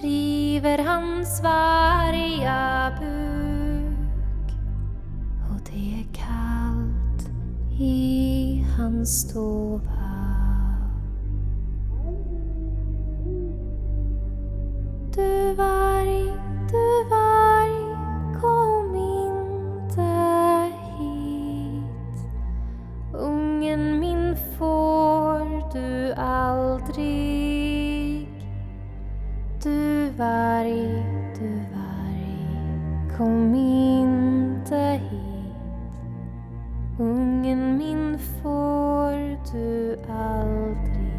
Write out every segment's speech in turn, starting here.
river hans varga buk, och det är kallt i hans stova. Du varg, kom inte hit. Ungen min får du aldrig. Du varg, kom inte hit. Ungen min får du aldrig.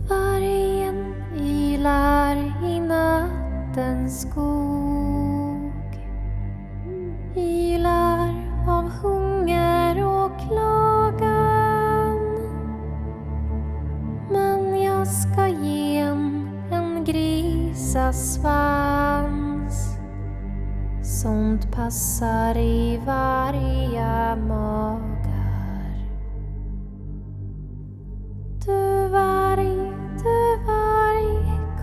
Vargen ylar i nattens skog, ylar av hunger och klagan. Men jag ska ge en grisasvans, sånt passar i varje magar. Du varg,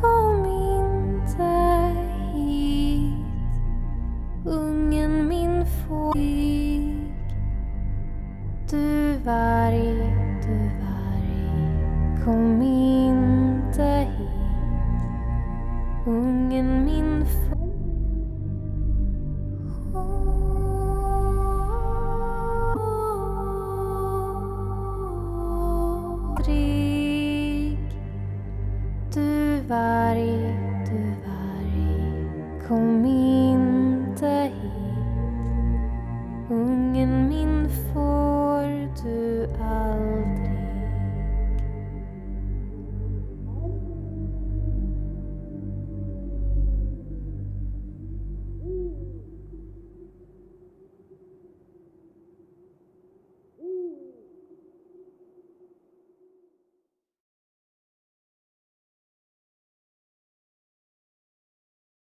kom inte hit. Ungen min får flyg. Du varg, kom inte hit. Ungen min får Du varg, kom inte hit.